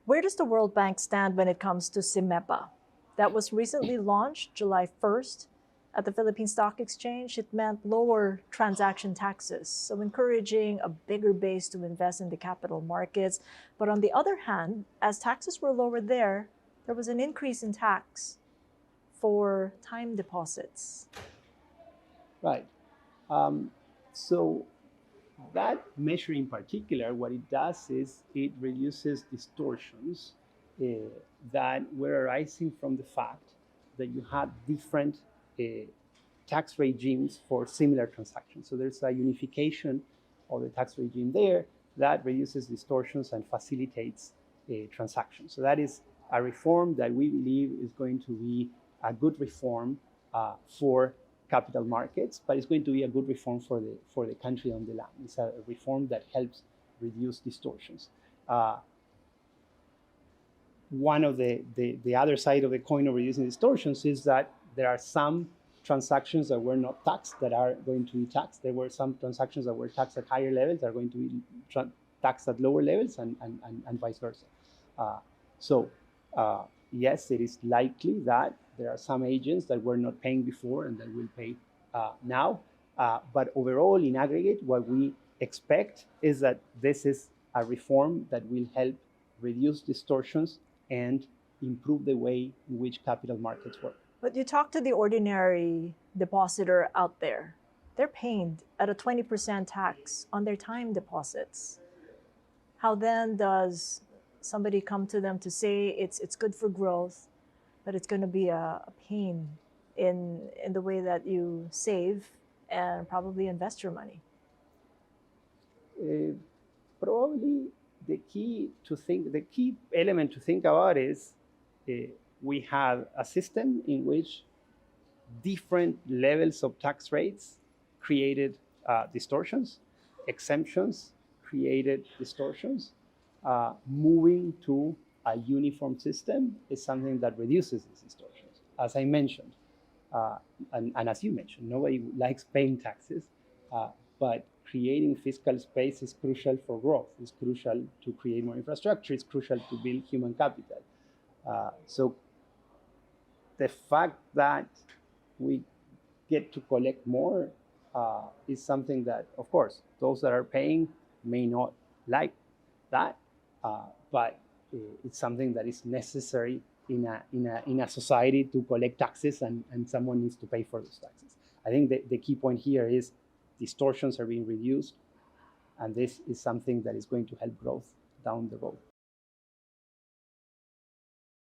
Where does the World Bank stand when it comes to CMEPA? That was recently launched July 1st at the Philippine Stock Exchange. It meant lower transaction taxes, so encouraging a bigger base to invest in the capital markets. But on the other hand, as taxes were lowered there was an increase in tax for time deposits. Right. So that measure in particular, what it does is it reduces distortions that were arising from the fact that you had different tax regimes for similar transactions. So there's a unification of the tax regime there that reduces distortions and facilitates transactions. So that is a reform that we believe is going to be a good reform for capital markets, but it's going to be a good reform for the country on the land. It's a reform that helps reduce distortions. One of the other side of the coin of reducing distortions is that there are some transactions that were not taxed that are going to be taxed. There were some transactions that were taxed at higher levels that are going to be taxed at lower levels, and vice versa. Yes, it is likely that there are some agents that were not paying before and that will pay now. But overall, in aggregate, what we expect is that this is a reform that will help reduce distortions and improve the way in which capital markets work. But you talk to the ordinary depositor out there. They're paying at a 20% tax on their time deposits. How then does somebody come to them to say it's good for growth, but it's going to be a pain in the way that you save and probably invest your money? Probably the key element to think about is we have a system in which different levels of tax rates created distortions, exemptions created distortions. Moving to a uniform system is something that reduces these distortions. As I mentioned, and as you mentioned, nobody likes paying taxes, but creating fiscal space is crucial for growth. It's crucial to create more infrastructure. It's crucial to build human capital. So the fact that we get to collect more is something that, of course, those that are paying may not like that, but it's something that is necessary in a society to collect taxes, and someone needs to pay for those taxes. I think the key point here is distortions are being reduced, and this is something that is going to help growth down the road.